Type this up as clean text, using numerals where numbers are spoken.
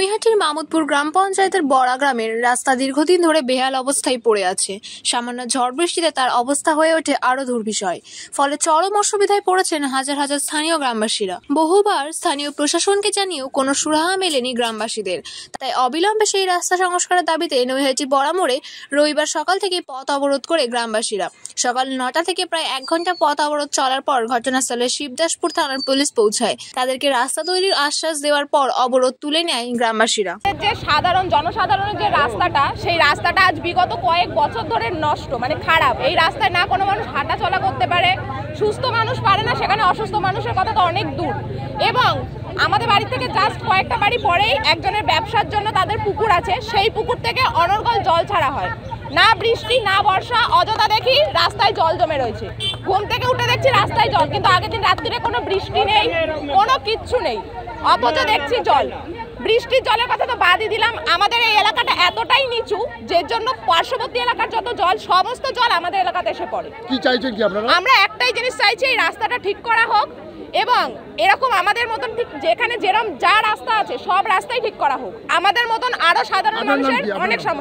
নৈহাটির মামুদপুর গ্রাম পঞ্চায়েতের বড়া গ্রামের রাস্তা দীর্ঘদিন ধরে বেহাল অবস্থায় পড়ে আছে। সামান্য ঝড় বৃষ্টিতে তার অবস্থা হয়ে ওঠে আরো দুর্বিষয়। ফলে চরম অসুবিধায় পড়েছেন হাজার হাজার স্থানীয় গ্রামবাসীরা। বহুবার স্থানীয় প্রশাসনকে জানিয়েও কোনো সুরাহা মেলেনি গ্রামবাসীদের। তাই অবিলম্বে সেই রাস্তা সংস্কারের দাবিতে নৈহাটি বড়া মোড়ে রবিবার সকাল থেকে পথ অবরোধ করে গ্রামবাসীরা। সকাল 9টা থেকে প্রায় 1 ঘন্টা পথ অবরোধ চলার পর ঘটনাস্থলে শিবদাসপুর থানার পুলিশ পৌঁছায়। তাদেরকে রাস্তা তৈরির আশ্বাস দেওয়ার পর অবরোধ তুলে নেয় গ্রামবাসীরা। যে সাধারণ জনসাধারণের যে রাস্তাটা, সেই রাস্তাটা আজ বিগত কয়েক বছর ধরে নষ্ট, মানে খারাপ। এই রাস্তায় না কোনো মানুষ হাঁটা চলা করতে পারে, সুস্থ মানুষ পারে না, সেখানে অসুস্থ মানুষের কথা তো অনেক দূর। এবং আমাদের বাড়ি থেকে জাস্ট কয়েকটা বাড়ি পরেই একজনের ব্যবসার জন্য তাদের পুকুর আছে, সেই পুকুর থেকে অনর্গল জল ছাড়া হয়। না বৃষ্টি না বর্ষা, অযথা দেখি রাস্তায় জল জমে রয়েছে। ঘুম থেকে উঠে দেখছি রাস্তায় জল, কিন্তু আগের দিন রাত্রিরে কোনো বৃষ্টি নেই, কোনো কিচ্ছু নেই, অথচ দেখছি জল। বৃষ্টির জলের কথা তো বাদই দিলাম, আমাদের এই এলাকাটা এতটাই নিচু যে জন্য পার্শ্ববর্তী এলাকার যত জল, সমস্ত জল আমাদের এলাকাতে এসে পড়ে। কি চাইছেন কি আপনারা? আমরা একটাই জিনিস চাইছি, এই রাস্তাটা ঠিক করা হোক এবং এরকম আমাদের মতন ঠিক যেখানে যেরকম যা রাস্তা আছে সব রাস্তাই ঠিক করা হোক। আমাদের মতন আরো সাধারণ মানুষের অনেক সমস্যা।